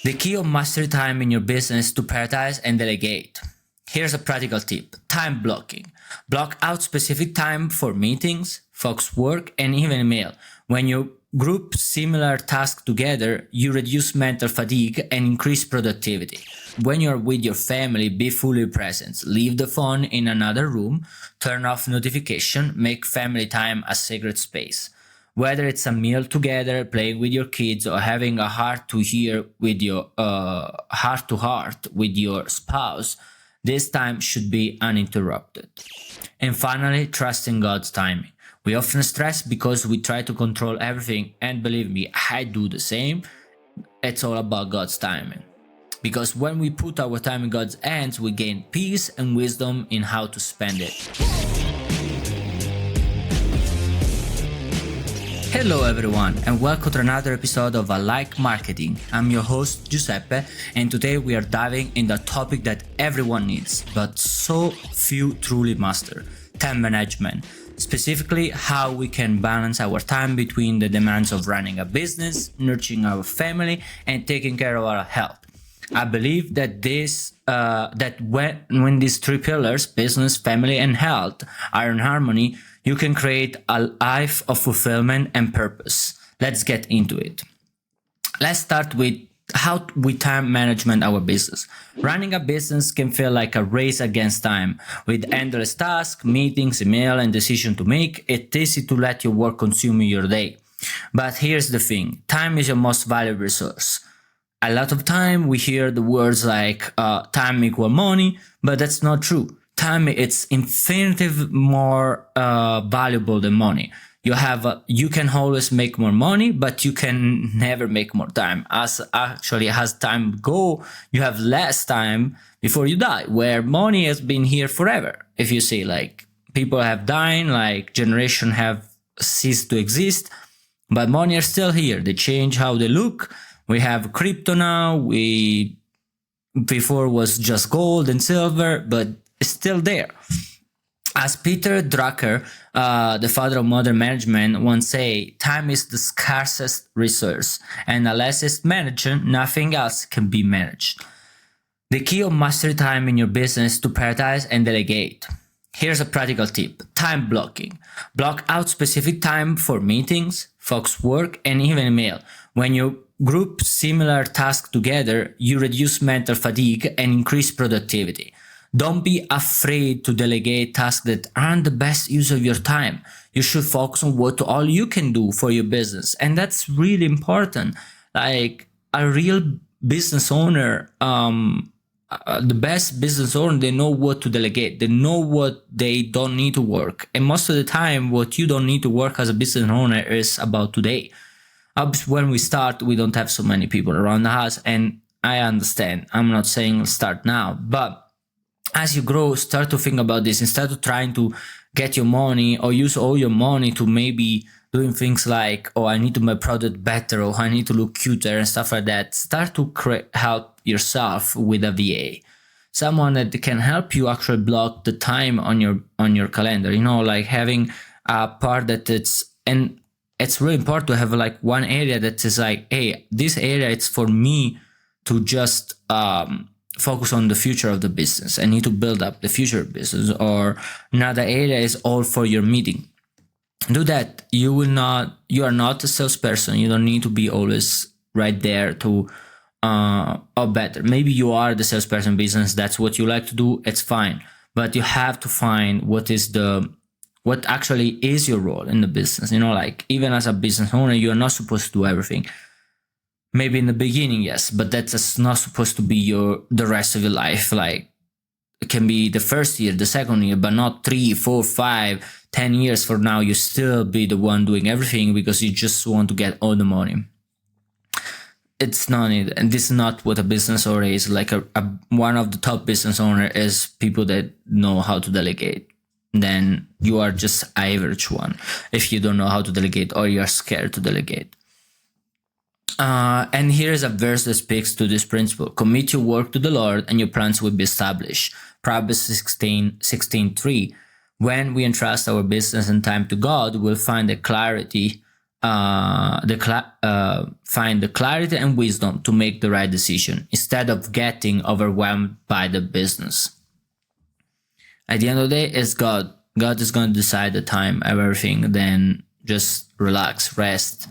The key of mastery time in your business is to prioritize and delegate. Here's a practical tip: time blocking. Block out specific time for meetings, focus work, and even email. When you group similar tasks together, you reduce mental fatigue and increase productivity. When you're with your family, be fully present. Leave the phone in another room, turn off notification, make family time a sacred space. Whether it's a meal together, playing with your kids, or having a heart to heart with your spouse, this time should be uninterrupted. And finally, trust in God's timing. We often stress because we try to control everything, and believe me, I do the same. It's all about God's timing. Because when we put our time in God's hands, we gain peace and wisdom in how to spend it. Hello everyone, and welcome to another episode of I Like Marketing. I'm your host Giuseppe, and today we are diving into a topic that everyone needs, but so few truly master: time management. Specifically, how we can balance our time between the demands of running a business, nurturing our family, and taking care of our health. I believe that when these three pillars, business, family, and health, are in harmony, you can create a life of fulfillment and purpose. Let's get into it. Let's start with how we time management our business. Running a business can feel like a race against time. With endless tasks, meetings, email, and decisions to make, it's easy to let your work consume your day. But here's the thing: time is your most valuable resource. A lot of time we hear the words like time equal money, but that's not true. Time is infinitely more valuable than money. You can always make more money, but you can never make more time. As time go, you have less time before you die, where money has been here forever. If you see, like, people have died, like generation have ceased to exist, but money are still here. They change how they look. We have crypto now. Before was just gold and silver, but it's still there. As Peter Drucker, the father of modern management, once said, time is the scarcest resource, and unless it's managed, nothing else can be managed. The key of mastery time in your business is to prioritize and delegate. Here's a practical tip: time blocking. Block out specific time for meetings, focus work, and even email. When you group similar tasks together, you reduce mental fatigue and increase productivity. Don't be afraid to delegate tasks that aren't the best use of your time. You should focus on what all you can do for your business. And that's really important. Like a real business owner, the best business owner, they know what to delegate. They know what they don't need to work. And most of the time, what you don't need to work as a business owner is about today. When we start, we don't have so many people around us. And I understand. I'm not saying start now, but as you grow, start to think about this. Instead of trying to get your money or use all your money to maybe doing things like, oh, I need to make product better, or I need to look cuter and stuff like that. Start to help yourself with a VA, someone that can help you actually block the time on your calendar. You know, like having a part that it's really important to have like one area that is like, hey, this area it's for me to just focus on the future of the business. I need to build up the future business. Or another area is all for your meeting. Do that. You are not a salesperson. You don't need to be always right there to or better. Maybe you are the salesperson business. That's what you like to do. It's fine. But you have to find what actually is your role in the business. You know, like even as a business owner, you're not supposed to do everything. Maybe in the beginning, yes, but that's not supposed to be the rest of your life. Like it can be the first year, the second year, but not 3, 4, 5, 10 years from now, you still be the one doing everything because you just want to get all the money. It's not it, and this is not what a business owner is. Like one of the top business owner is people that know how to delegate. Then you are just average one if you don't know how to delegate or you're scared to delegate. And here's a verse that speaks to this principle: commit your work to the Lord and your plans will be established. Proverbs 16:3. When we entrust our business and time to God, we'll find the clarity find the clarity and wisdom to make the right decision instead of getting overwhelmed by the business. At the end of the day, it's God. God is going to decide the time of everything. Then just relax, rest,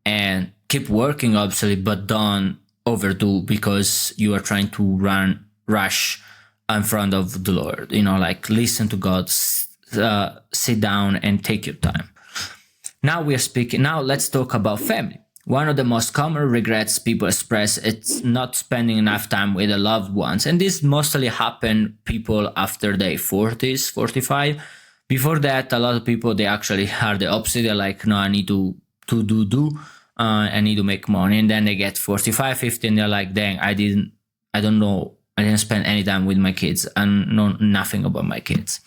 and keep working, obviously, but don't overdo because you are trying to rush in front of the Lord. Like listen to God, sit down and take your time. Now let's talk about family. One of the most common regrets people express is not spending enough time with their loved ones. And this mostly happen people after their 40s, 45. Before that, a lot of people, they actually are the opposite. They're like, no, I need to I need to make money. And then they get 45, 50 and they're like, dang, I didn't spend any time with my kids and know nothing about my kids.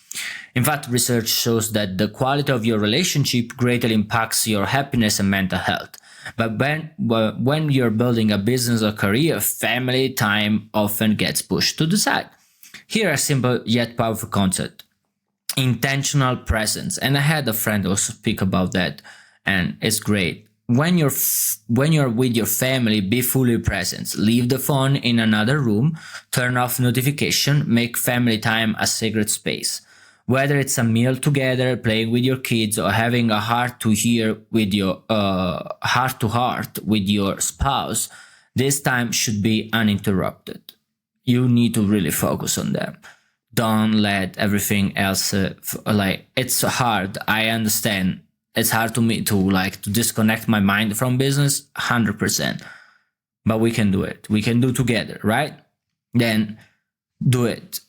In fact, research shows that the quality of your relationship greatly impacts your happiness and mental health. But when you're building a business or career, family time often gets pushed to the side. Here a simple yet powerful concept: intentional presence. And I had a friend also speak about that, and it's great. When you're with your family, be fully present. Leave the phone in another room, turn off notification, make family time a sacred space. Whether it's a meal together, playing with your kids, or having a heart to heart with your spouse, this time should be uninterrupted. You need to really focus on them. Don't let everything else it's hard. I understand. It's hard to me to disconnect my mind from business 100%. But we can do it. We can do together, right? Then do it.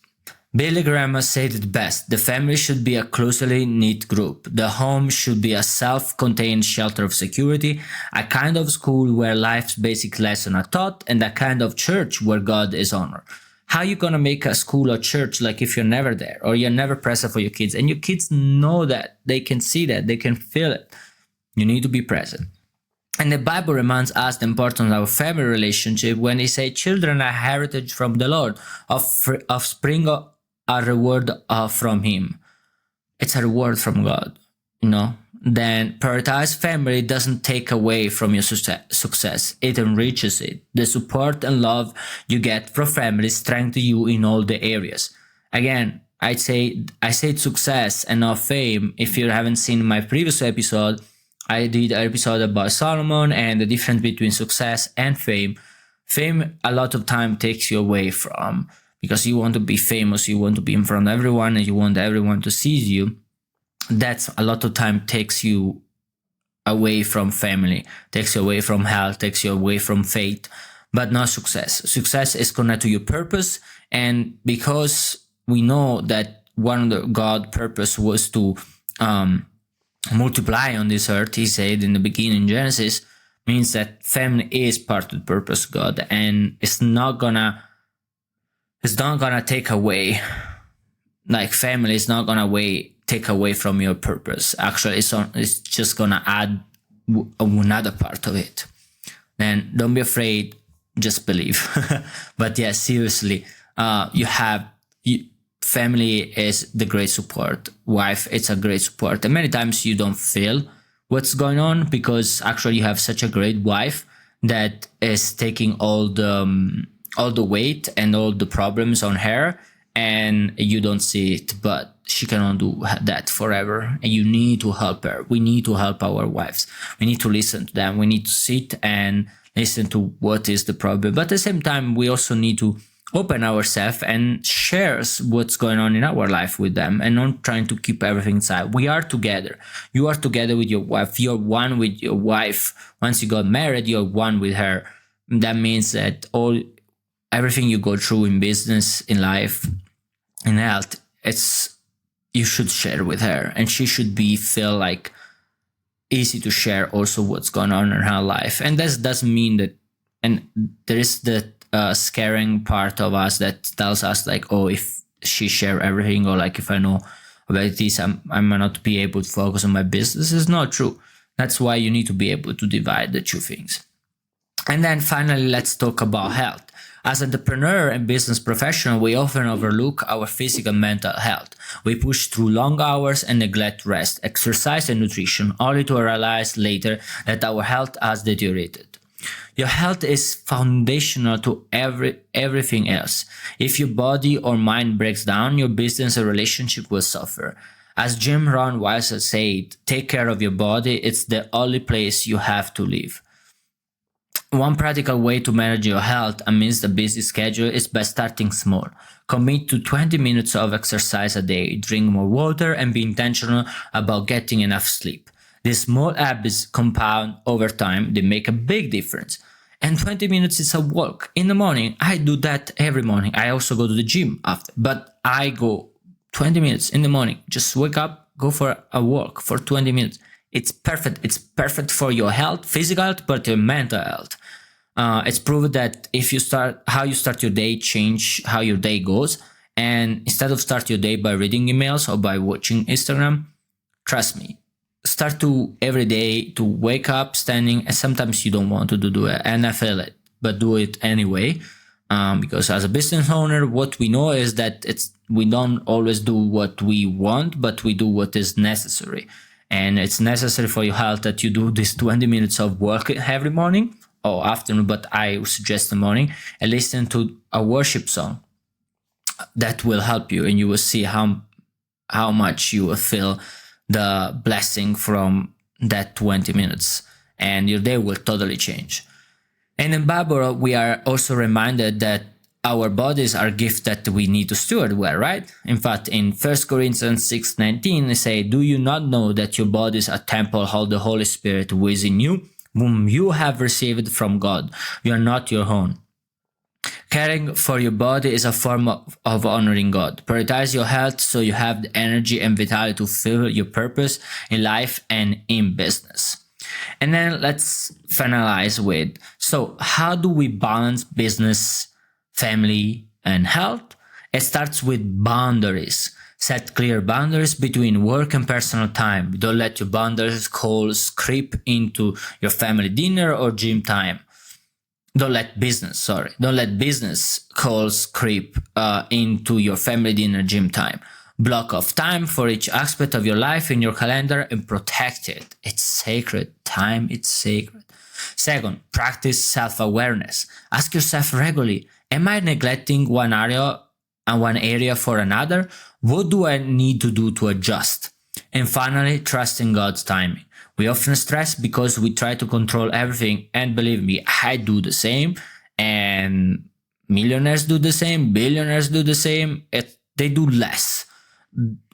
Billy Graham said it best: the family should be a closely knit group. The home should be a self-contained shelter of security, a kind of school where life's basic lessons are taught, and a kind of church where God is honored. How are you going to make a school or church if you're never there or you're never present for your kids? And your kids know that. They can see that. They can feel it. You need to be present. And the Bible reminds us the importance of family relationship when they say children are heritage from the Lord, offspring a reward from Him. It's a reward from God, Then prioritize family doesn't take away from your success. It enriches it. The support and love you get from family strengthen you in all the areas. Again, I say success and not fame. If you haven't seen my previous episode, I did an episode about Solomon and the difference between success and fame. Fame a lot of time takes you away from, because you want to be famous, you want to be in front of everyone, and you want everyone to see you. That's a lot of time takes you away from family, takes you away from health, takes you away from faith, but not success. Success is connected to your purpose. And because we know that one of the God purpose was to multiply on this earth, He said in the beginning in Genesis, means that family is part of the purpose of God, and it's not gonna take away, family is not gonna take away from your purpose. Actually, it's just gonna add another part of it. Then don't be afraid, just believe. But yeah, seriously, family is the great support. Wife, it's a great support. And many times you don't feel what's going on because actually you have such a great wife that is taking all the weight and all the problems on her, and you don't see it, but she cannot do that forever, and you need to help her. We need to help our wives. We need to listen to them. We need to sit and listen to what is the problem. But at the same time, we also need to open ourselves and share what's going on in our life with them, and not trying to keep everything inside. We are together. You are together with your wife. You're one with your wife. Once you got married, you're one with her. That means that everything you go through in business, in life, in health, you should share with her, and she should feel like easy to share also what's going on in her life. And that doesn't mean that, and there is the scaring part of us that tells us if she share everything, or if I know about this, I might not be able to focus on my business. It's not true. That's why you need to be able to divide the two things. And then finally, let's talk about health. As entrepreneur and business professional, we often overlook our physical and mental health. We push through long hours and neglect rest, exercise, and nutrition, only to realize later that our health has deteriorated. Your health is foundational to everything else. If your body or mind breaks down, your business or relationship will suffer. As Jim Rohn Weiss said, take care of your body, it's the only place you have to live. One practical way to manage your health amidst a busy schedule is by starting small. Commit to 20 minutes of exercise a day, drink more water, and be intentional about getting enough sleep. These small habits compound over time, they make a big difference. And 20 minutes is a walk. In the morning, I do that every morning. I also go to the gym after, but I go 20 minutes in the morning. Just wake up, go for a walk for 20 minutes. It's perfect. It's perfect for your health, physical health, but your mental health. It's proven that if you start, how you start your day change how your day goes. And instead of start your day by reading emails or by watching Instagram, trust me, start to every day to wake up standing. And sometimes you don't want to do it, and I feel it, but do it anyway. Because as a business owner, what we know is that we don't always do what we want, but we do what is necessary. And it's necessary for your health that you do this 20 minutes of work every morning or afternoon, but I suggest the morning, and listen to a worship song. That will help you, and you will see how much you will feel the blessing from that 20 minutes, and your day will totally change. And in Bible, we are also reminded that our bodies are gifts that we need to steward well, right? In fact, in 1 Corinthians 6:19, they say, do you not know that your body is a temple of the Holy Spirit who is in you, whom you have received from God? You are not your own. Caring for your body is a form of honoring God. Prioritize your health so you have the energy and vitality to fulfill your purpose in life and in business. And then let's finalize with, so how do we balance business, family, and health? It starts with boundaries. Set clear boundaries between work and personal time. Don't let your boundaries calls creep into your family dinner or gym time. Don't let business calls creep into your family dinner, gym time. Block off time for each aspect of your life in your calendar and protect it. It's sacred. Time, it's sacred. Second, practice self-awareness. Ask yourself regularly, am I neglecting one area for another? What do I need to do to adjust? And finally, trust in God's timing. We often stress because we try to control everything, and believe me, I do the same, and millionaires do the same, billionaires do the same. They do less.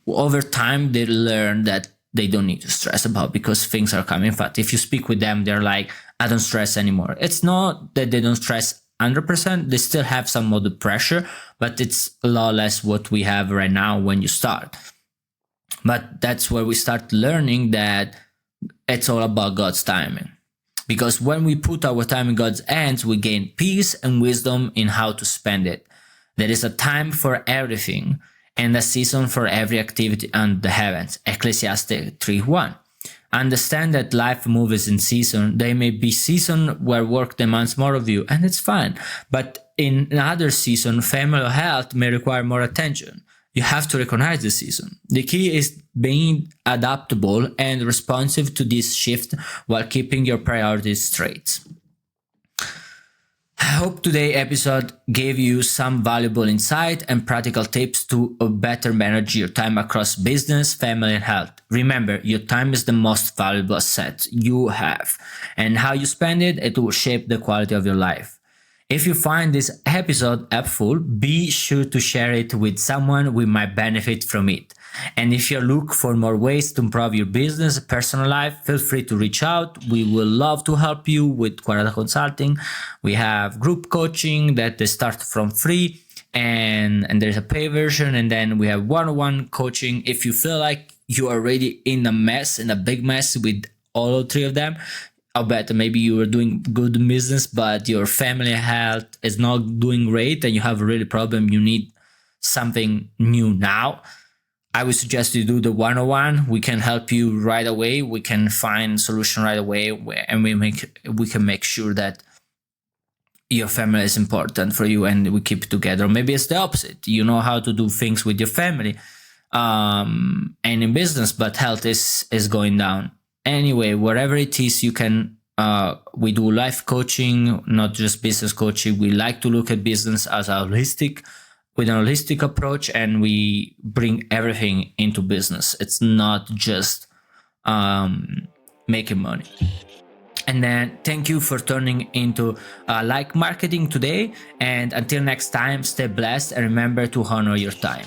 Over time, they learn that they don't need to stress about because things are coming. In fact, if you speak with them, they're like, I don't stress anymore. It's not that they don't stress 100%. They still have some of the pressure, but it's a lot less what we have right now when you start. But that's where we start learning that it's all about God's timing. Because when we put our time in God's hands, we gain peace and wisdom in how to spend it. There is a time for everything and a season for every activity under the heavens. Ecclesiastes 3:1. Understand that life moves in season. There may be season where work demands more of you, and it's fine. But in another season, family or health may require more attention. You have to recognize the season. The key is being adaptable and responsive to this shift while keeping your priorities straight. I hope today's episode gave you some valuable insight and practical tips to better manage your time across business, family, and health. Remember, your time is the most valuable asset you have, and how you spend it, it will shape the quality of your life. If you find this episode helpful, be sure to share it with someone who might benefit from it. And if you look for more ways to improve your business and personal life, feel free to reach out. We will love to help you with Quarata Consulting. We have group coaching that they start from free, and there's a pay version. And then we have one-on-one coaching. If you feel like you are already in a big mess with all three of them, I bet maybe you are doing good business, but your family health is not doing great and you have a really problem. You need something new now. I would suggest you do the one-on-one. We can help you right away. We can find solution right away, and we can make sure that your family is important for you and we keep it together. Maybe it's the opposite. You know how to do things with your family, and in business, but health is going down. Anyway, wherever it is, you can. We do life coaching, not just business coaching. We like to look at business as a holistic, with an holistic approach, and we bring everything into business. It's not just making money. And then thank you for turning into Like Marketing today. And until next time, stay blessed and remember to honor your time.